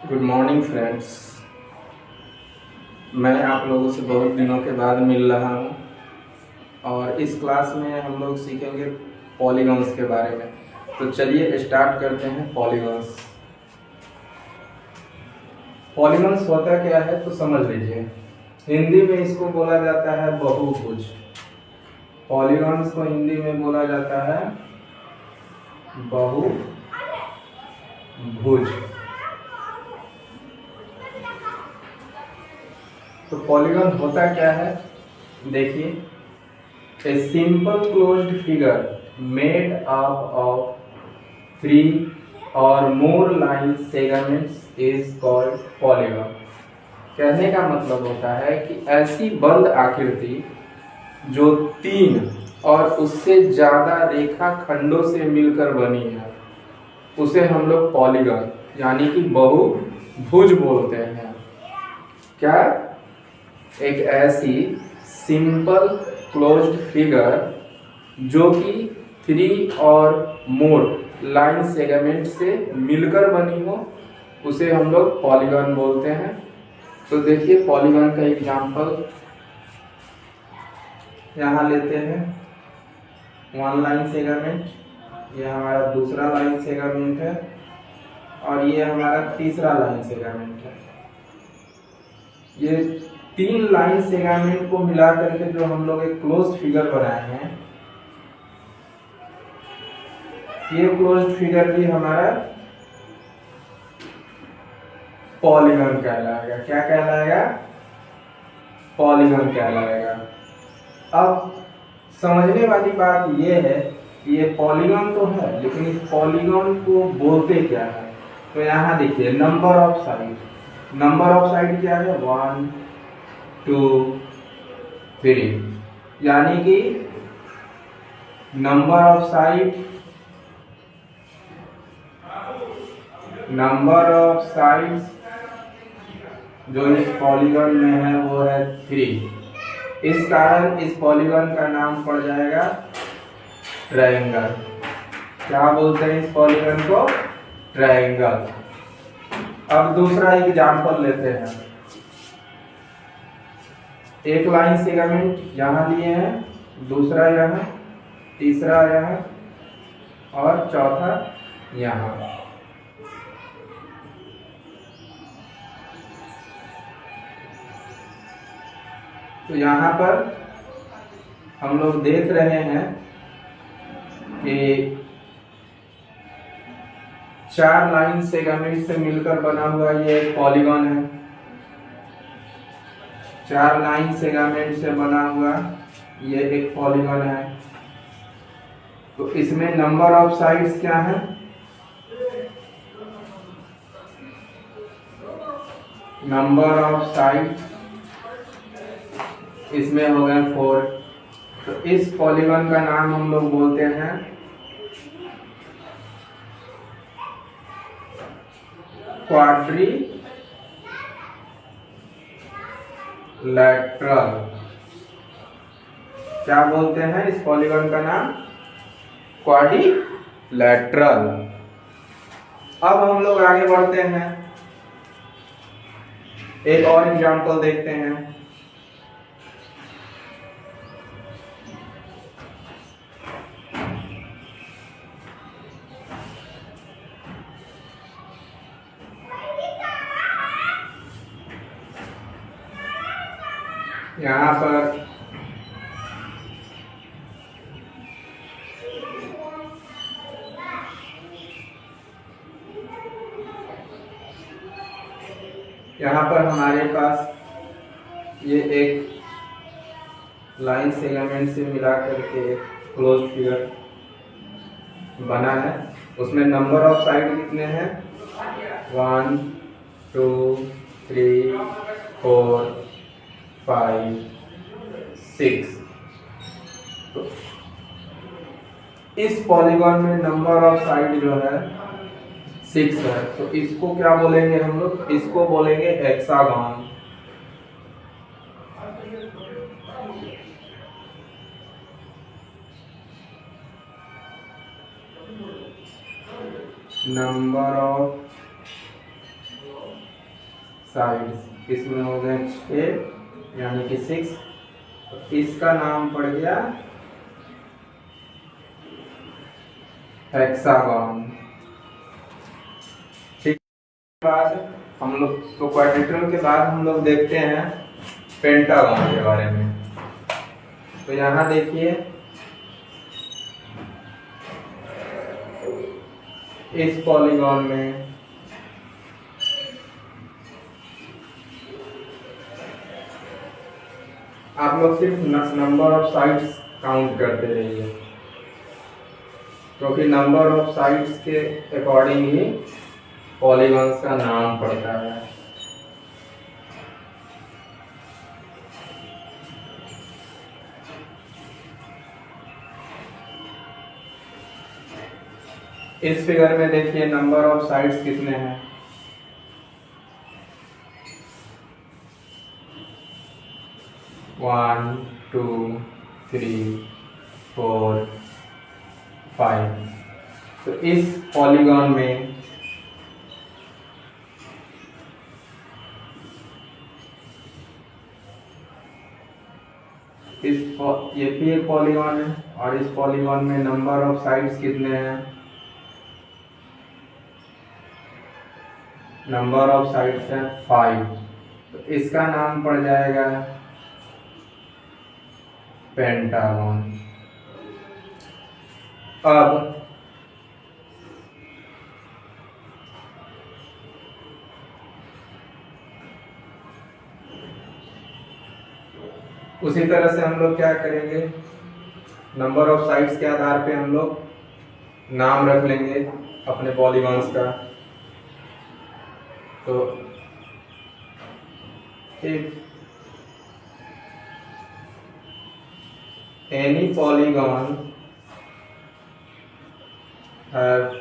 Good morning friends. मैं आप लोगों से बहुत दिनों के बाद मिल रहा हूँ और इस क्लास में हम लोग सीखेंगे पॉलीगॉन्स के बारे में। तो चलिए स्टार्ट करते हैं। पॉलीगॉन्स पॉलीगॉन्स होता क्या है तो समझ लीजिए। हिंदी में इसको बोला जाता है बहुभुज। पॉलीगॉन्स को हिंदी में बोला जाता है बहुभुज। तो पॉलीगॉन होता क्या है देखिए। A simple closed figure made up of 3 और more line segments is called polygon. कहने का मतलब होता है कि ऐसी बंद आकृति जो 3 और उससे ज्यादा रेखा खंडों से मिलकर बनी है उसे हम लोग पॉलीगॉन यानी कि बहुभुज बोलते हैं। क्या? एक ऐसी सिंपल क्लोज्ड फिगर जो कि 3 और मोर लाइन सेगमेंट से मिलकर बनी हो उसे हम लोग पॉलीगॉन बोलते हैं। तो देखिए पॉलीगॉन का एग्जांपल यहाँ लेते हैं। 1 लाइन सेगमेंट, ये हमारा दूसरा लाइन सेगमेंट है और ये हमारा तीसरा लाइन सेगमेंट है। ये 3 लाइन सेगमेंट को मिला करके जो हम लोग एक क्लोज फिगर बनाए हैं, ये क्लोज फिगर भी हमारा पॉलीगॉन कहलाएगा। क्या कहलाएगा? पॉलीगॉन कहलाएगा। अब समझने वाली बात ये है कि ये पॉलीगॉन तो है लेकिन इस पॉलीगॉन को बोलते क्या है। तो यहाँ देखिए number of side. Number of side क्या है? 1 2 3, यानी कि नंबर ऑफ साइड जो इस पॉलीगॉन में है वो है 3। इस कारण इस पॉलीगॉन का नाम पड़ जाएगा ट्रायंगल। क्या बोलते हैं इस पॉलीगॉन को? ट्रायंगल। अब दूसरा एग्जांपल लेते हैं। एक लाइन सेगमेंट यहाँ लिए हैं, दूसरा यहाँ, तीसरा यहाँ और चौथा यहाँ। तो यहाँ पर हम लोग देख रहे हैं कि 4 लाइन सेगमेंट से मिलकर बना हुआ ये एक पॉलीगॉन है। 4 लाइन सेगमेंट से बना हुआ ये एक पॉलीगॉन है। तो इसमें नंबर ऑफ साइड्स क्या है? नंबर ऑफ साइड इसमें हो गए 4। तो इस पॉलीगॉन का नाम हम लोग बोलते हैं क्वाड्रिलैटरल। क्या बोलते हैं इस पॉलीगॉन का नाम? क्वाड्रिलैटरल। अब हम लोग आगे बढ़ते हैं, एक और एग्जांपल देखते हैं। यहाँ पर हमारे पास ये एक लाइन सेगमेंट से मिला करके एक क्लोज फिगर बना है। उसमें नंबर ऑफ साइड कितने हैं? 1 2 3 4 5 6। तो इस पॉलीगॉन में नंबर ऑफ साइड जो है 6 है। तो इसको क्या बोलेंगे हम लोग? इसको बोलेंगे हेक्सागॉन। नंबर ऑफ साइड्स, इसमें हो गए 6 यानी कि 6। तो इसका नाम पड़ गया हेक्सागन। ठीक, बाद हम लोग तो क्वाड्रिलेटरल के बाद हम लोग देखते हैं पेंटागन के बारे में। तो यहाँ देखिए इस पॉलीगॉन में आप लोग सिर्फ नंबर ऑफ साइड्स काउंट करते रहिए, क्योंकि नंबर ऑफ साइड्स के अकॉर्डिंग ही पॉलीगॉन्स का नाम पड़ता है। इस फिगर में देखिए नंबर ऑफ साइड्स कितने हैं। 1 2 3 4 5। तो इस पॉलीगॉन में ये भी एक पॉलीगॉन है, और इस पॉलीगॉन में नंबर ऑफ साइड्स कितने हैं? नंबर ऑफ साइड्स है 5। तो इसका नाम पड़ जाएगा पेंटागन। अब उसी तरह से हम लोग क्या करेंगे, नंबर ऑफ साइड्स के आधार पे हम लोग नाम रख लेंगे अपने पॉलीगॉन्स का। तो if any polygon have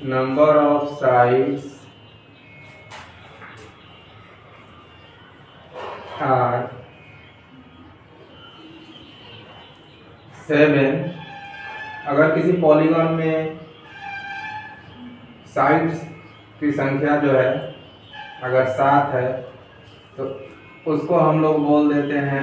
number of sides are 7, अगर किसी पॉलीगॉन में साइड्स की संख्या जो है अगर 7 है तो उसको हम लोग बोल देते हैं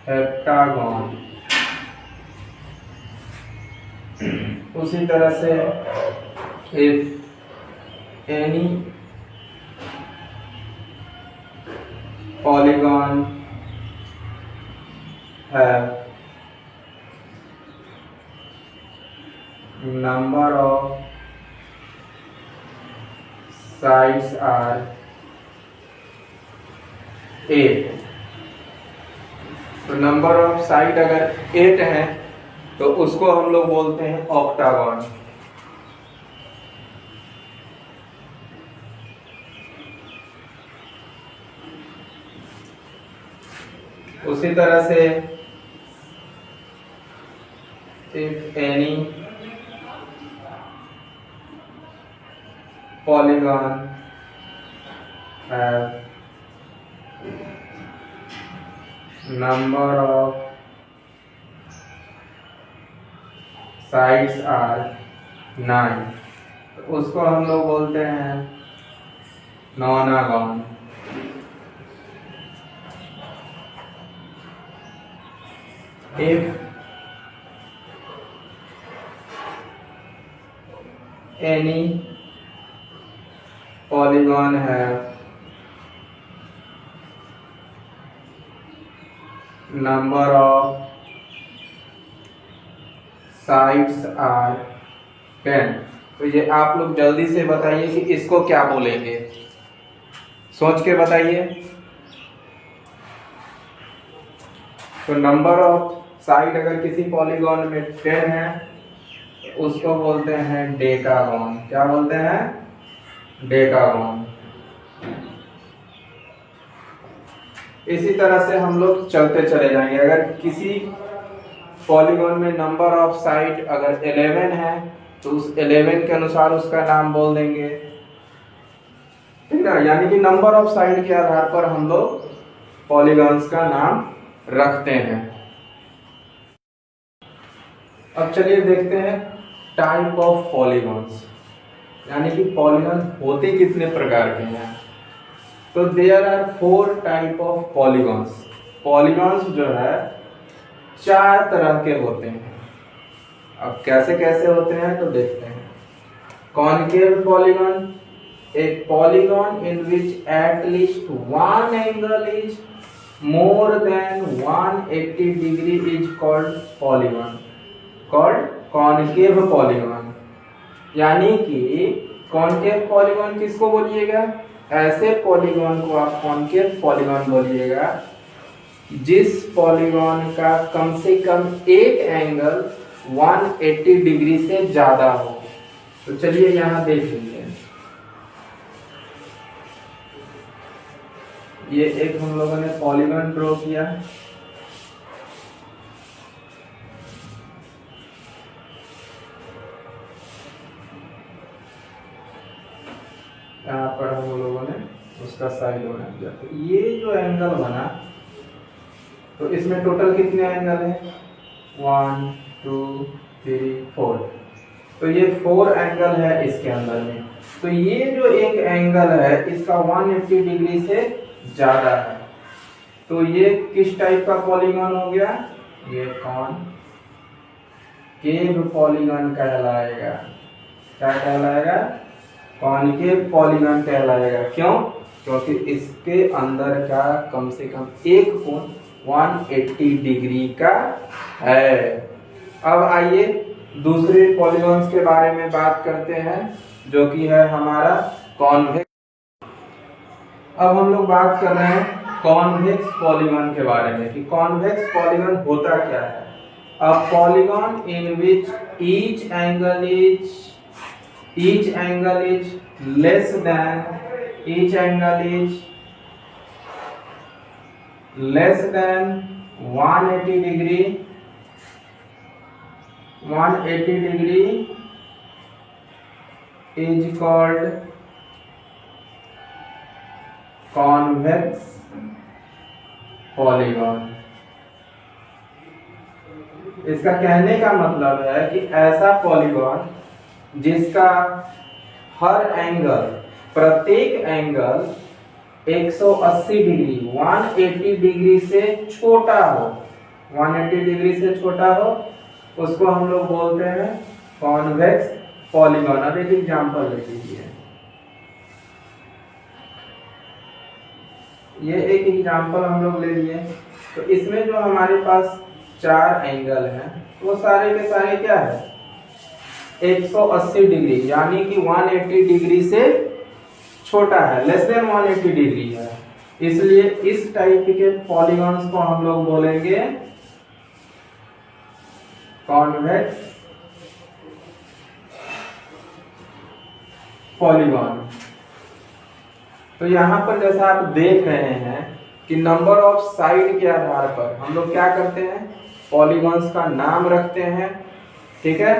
हेप्टागन। उसी तरह से if any polygon have number of sides are 8। तो नंबर ऑफ साइड अगर 8 है तो उसको हम लोग बोलते हैं ऑक्टागन। उसी तरह से if any polygon have number of sides are 9, तो उसको हम लोग बोलते हैं नोनागन। if any polygon have number of sides are 10। तो ये आप लोग जल्दी से बताइए कि इसको क्या बोलेंगे, सोच के बताइए। तो नंबर ऑफ साइड अगर किसी पॉलीगॉन में 10 है तो उसको बोलते हैं डेकागन। क्या बोलते हैं? डेकागन। इसी तरह से हम लोग चलते चले जाएंगे। अगर किसी पॉलीगॉन में नंबर ऑफ साइड अगर 11 है तो उस 11 के अनुसार उसका नाम बोल देंगे, ठीक ना। यानी कि नंबर ऑफ साइड के आधार पर हम लोग पॉलीगॉन्स का नाम रखते हैं। अब चलिए देखते हैं टाइप ऑफ पॉलीगॉन्स, यानी कि पॉलीगॉन होते कितने प्रकार के हैं। तो there are 4 type of polygons. Polygons जो है 4 तरह के होते हैं। अब कैसे कैसे होते हैं तो देखते हैं। कॉनकेव पॉलीगॉन, एक polygon in which at least one angle is more than 180 degree is called polygon, called concave polygon। यानी कि कॉनकेव पॉलीगॉन किसको बोलिएगा, ऐसे पॉलीगॉन को आप कॉनकेव पॉलीगॉन बोलिएगा जिस पॉलीगॉन का कम से कम एक एंगल 180 डिग्री से ज्यादा हो। तो चलिए यहाँ देख लीजिए, ये एक हम लोगों ने पॉलीगॉन ड्रॉ किया। यहाँ पर हम लोगों ने उसका साइड बना दिया। तो ये जो एंगल बना, तो इसमें टोटल कितने एंगल हैं, 1 2 3 4। तो ये 4 एंगल है इसके अंदर में। तो ये जो एक एंगल है इसका 180 डिग्री से ज्यादा है। तो ये किस टाइप का पॉलीगॉन हो गया, ये कॉनकेव पॉलीगॉन कहलाएगा। क्या कहलाएगा, कॉनकेव पॉलीगॉन कहलाएगा। क्यों, क्योंकि इसके अंदर का कम से कम एक कोण 180 डिग्री का है। अब आइए दूसरे पॉलीगॉन्स के बारे में बात करते हैं, जो कि है हमारा कॉन्वेक्स। अब हम लोग बात कर रहे हैं कॉन्वेक्स पॉलीगॉन के बारे में कि कॉन्वेक्स पॉलीगॉन होता क्या है। A polygon in which each angle is less than 180 degree is called convex polygon. इसका कहने का मतलब है कि ऐसा पॉलीगॉन जिसका हर एंगल, प्रत्येक एंगल 180 डिग्री 180 डिग्री से छोटा हो, 180 डिग्री से छोटा हो, उसको हम लोग बोलते हैं कॉन्वेक्स पॉलीगॉन। अब एक एग्जांपल ले लीजिए, ये एक एग्जांपल हम लोग ले लिए। तो इसमें जो हमारे पास 4 एंगल हैं वो सारे के सारे क्या है, 180 डिग्री, यानी कि 180 डिग्री से छोटा है, लेस देन 180 डिग्री है। इसलिए इस टाइप के पॉलीगॉन्स को हम लोग बोलेंगे कॉन्वेक्स पॉलीगॉन। तो यहाँ पर जैसा आप देख रहे हैं कि नंबर ऑफ साइड के आधार पर हम लोग क्या करते हैं, पॉलीगॉन्स का नाम रखते हैं। ठीक है,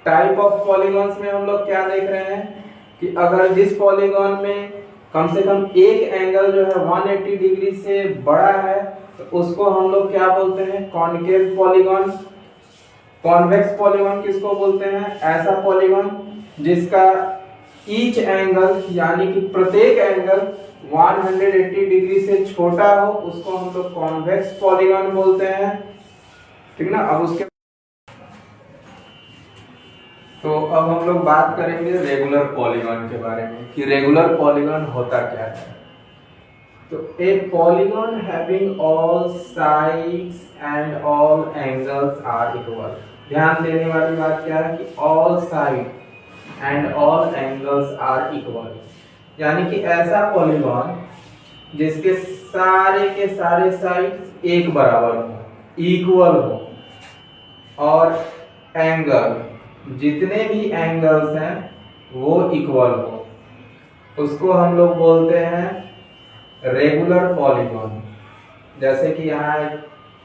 टाइप ऑफ पॉलीगॉन्स में हम लोग क्या देख रहे हैं कि अगर जिस पॉलीगॉन में कम से कम एक एंगल जो है 180 डिग्री से बड़ा है तो उसको हम लोग क्या बोलते हैं, कॉनकेव पॉलीगॉन। कॉन्वेक्स पॉलीगॉन किसको बोलते हैं, ऐसा पॉलीगॉन जिसका ईच एंगल, यानी कि प्रत्येक एंगल 180 डिग्री से छोटा हो, उसको हम लोग कॉन्वेक्स पॉलीगॉन बोलते हैं। ठीक ना। अब उसके तो अब हम लोग बात करेंगे रेगुलर पॉलीगॉन के बारे में कि रेगुलर पॉलीगॉन होता क्या है। तो a polygon having all sides and all angles are equal. ध्यान देने वाली बात क्या है कि all side and all angles are equal, यानी कि ऐसा पॉलीगॉन जिसके सारे के सारे साइड्स एक बराबर हो, इक्वल हो, और एंगल, जितने भी एंगल्स हैं वो इक्वल हो, उसको हम लोग बोलते हैं रेगुलर पॉलीगॉन। जैसे कि यहाँ एक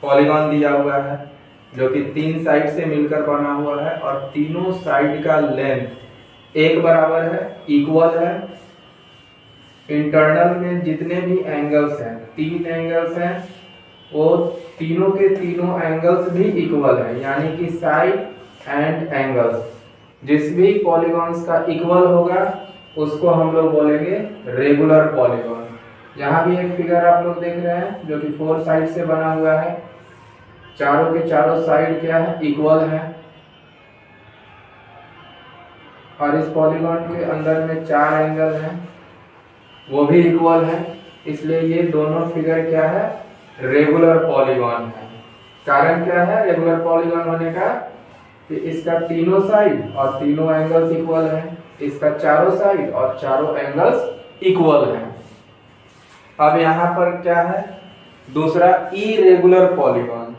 पॉलीगॉन दिया हुआ है जो कि 3 साइड से मिलकर बना हुआ है और तीनों साइड का लेंथ एक बराबर है, इक्वल है। इंटरनल में जितने भी एंगल्स हैं, 3 एंगल्स हैं, वो तीनों के तीनों एंगल्स भी इक्वल है, यानी कि साइड एंड एंगल्स जिस भी पॉलीगॉन्स का इक्वल होगा उसको हम लोग बोलेंगे रेगुलर पॉलीगॉन। यहाँ भी एक फिगर आप लोग देख रहे हैं जो कि 4 साइड से बना हुआ है, चारों के चारों साइड क्या है, इक्वल है, और इस पॉलीगॉन के अंदर में 4 एंगल हैं वो भी इक्वल है, इसलिए ये दोनों फिगर क्या है, रेगुलर पॉलीगॉन है। कारण क्या है रेगुलर पॉलीगॉन होने का, कि इसका तीनों साइड और तीनों एंगल्स इक्वल हैं, इसका चारों साइड और चारों एंगल्स इक्वल हैं। अब यहाँ पर क्या है, दूसरा इरेगुलर पॉलीगॉन।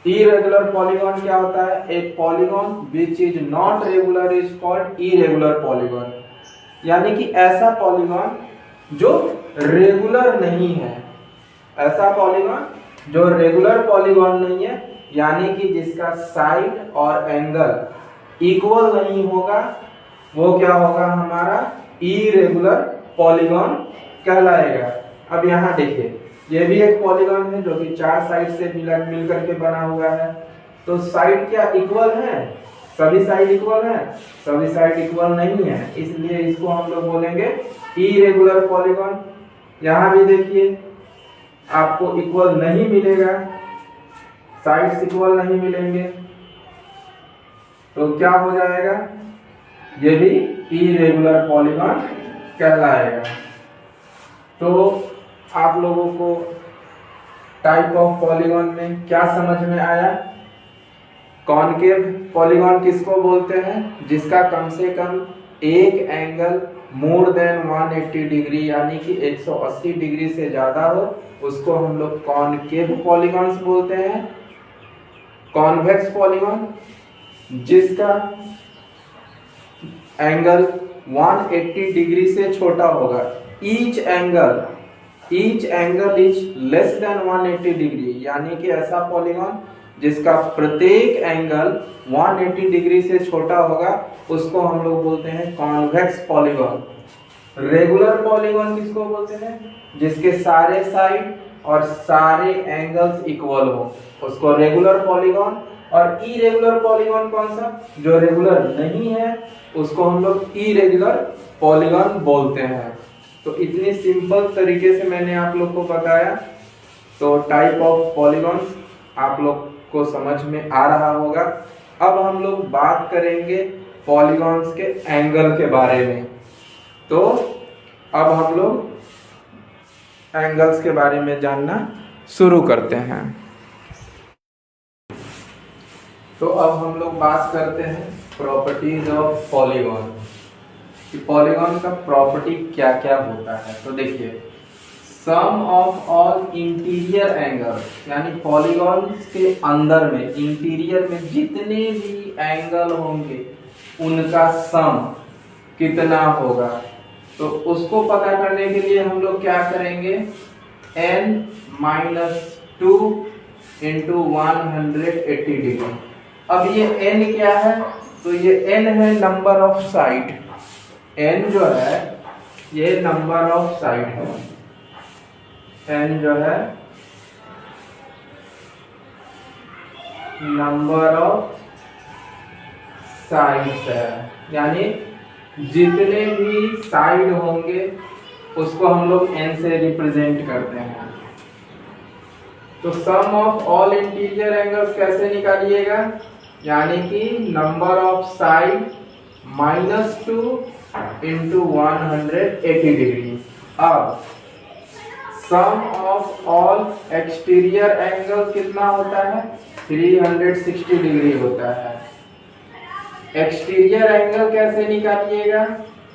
इरेगुलर पॉलीगॉन क्या होता है, एक polygon which is not regular is called irregular polygon, यानी कि ऐसा पॉलीगॉन जो रेगुलर नहीं है, ऐसा पॉलीगॉन जो रेगुलर पॉलीगॉन नहीं है, यानी कि जिसका साइड और एंगल इक्वल नहीं होगा, वो क्या होगा, हमारा इरेगुलर पॉलीगॉन कहलाएगा। अब यहाँ देखिए, ये भी एक पॉलीगॉन है जो कि 4 साइड से मिल करके बना हुआ है, तो साइड क्या इक्वल है, सभी साइड इक्वल है, सभी साइड इक्वल नहीं है, इसलिए इसको हम लोग बोलेंगे इरेगुलर पॉलीगॉन। यहाँ भी देखिए आपको इक्वल नहीं मिलेगा, साइड्स इक्वल नहीं मिलेंगे, तो क्या हो जाएगा, ये भी इरेगुलर पॉलीगॉन कहलाएगा। तो आप लोगों को टाइप ऑफ पॉलीगॉन में क्या समझ में आया। कॉनकेव पॉलीगॉन किसको बोलते हैं, जिसका कम से कम एक एंगल मोर देन 180 डिग्री यानी कि 180 डिग्री से ज्यादा हो, उसको हम लोग कॉनकेव पॉलीगॉन्स बोलते हैं। कॉन्वेक्स पॉलीगॉन जिसका एंगल 180 डिग्री से छोटा होगा, each angle is less than 180 degree, यानी कि ऐसा पॉलीगॉन जिसका प्रत्येक एंगल 180 डिग्री से छोटा होगा, उसको हम लोग बोलते हैं कॉन्वेक्स पॉलीगॉन। रेगुलर पॉलीगॉन किसको बोलते हैं, जिसके सारे साइड और सारे एंगल्स इक्वल हो, उसको रेगुलर पॉलीगॉन। और इरेगुलर पॉलीगॉन कौन सा, जो रेगुलर नहीं है, उसको हम लोग इरेगुलर पॉलीगॉन बोलते हैं। तो इतनी सिंपल तरीके से मैंने आप लोग को बताया, तो टाइप ऑफ पॉलीगॉन्स आप लोग को समझ में आ रहा होगा। अब हम लोग बात करेंगे पॉलीगॉन्स के एंगल के बारे में। तो अब हम लोग एंगल्स के बारे में जानना शुरू करते हैं। तो अब हम लोग बात करते हैं प्रॉपर्टीज ऑफ पॉलीगॉन, कि पॉलीगॉन का प्रॉपर्टी क्या क्या होता है। तो देखिए, सम ऑफ ऑल इंटीरियर एंगल, यानी पॉलीगॉन के अंदर में इंटीरियर में जितने भी एंगल होंगे उनका सम कितना होगा, तो उसको पता करने के लिए हम लोग क्या करेंगे, n-2 इंटू 180 डिग्री। अब ये n क्या है, तो ये n है नंबर ऑफ साइड, n जो है ये नंबर ऑफ साइड है, n जो है नंबर ऑफ साइड्स है, यानी जितने भी साइड होंगे उसको हम लोग n से रिप्रेजेंट करते हैं। तो सम ऑफ ऑल इंटीरियर एंगल्स कैसे निकालिएगा, यानी कि number of side -2 into 180 degree. अब सम ऑफ ऑल एक्सटीरियर एंगल कितना होता है, 360 डिग्री होता है। एक्सटीरियर एंगल कैसे निकालिएगा,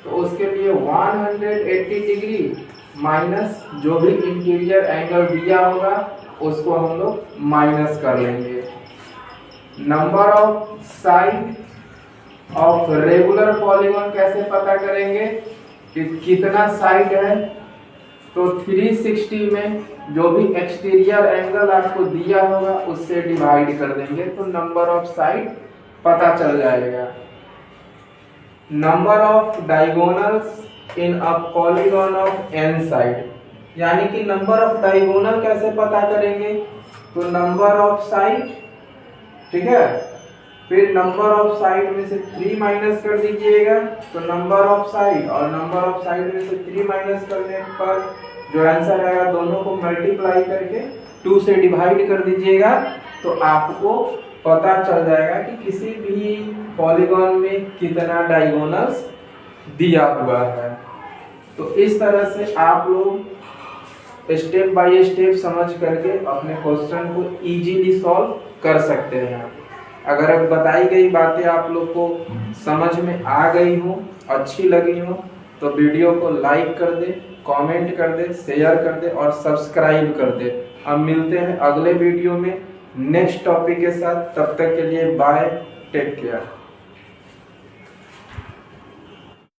तो उसके लिए 180 डिग्री माइनस जो भी इंटीरियर एंगल दिया होगा उसको हम लोग माइनस कर लेंगे। Number of side of regular polygon कैसे पता करेंगे कि कितना साइड है, तो 360 में जो भी एक्सटीरियर एंगल आपको दिया होगा उससे डिवाइड कर देंगे, तो नंबर ऑफ साइड पता चल जाएगा। Number of diagonals in a polygon of n side, यानी कि नंबर ऑफ डायगोनल कैसे पता करेंगे, तो नंबर ऑफ साइड, ठीक है, फिर नंबर ऑफ साइड में से 3 माइनस कर दीजिएगा, तो नंबर ऑफ साइड और नंबर ऑफ साइड में से 3 माइनस करने पर जो आंसर आएगा दोनों को मल्टीप्लाई करके 2 से डिवाइड कर दीजिएगा, तो आपको पता चल जाएगा कि किसी भी पॉलीगॉन में कितना डायगोनल्स दिया हुआ है। तो इस तरह से आप लोग स्टेप बाय स्टेप समझ करके अपने क्वेश्चन को इजीली सॉल्व कर सकते हैं। अगर अब बताई गई बातें आप लोग को समझ में आ गई हो, अच्छी लगी हो, तो वीडियो को लाइक कर दे, कमेंट कर दे, शेयर कर दे और सब्सक्राइब कर दे। अब मिलते हैं अगले वीडियो में नेक्स्ट टॉपिक के साथ। तब तक के लिए बाय, टेक केयर।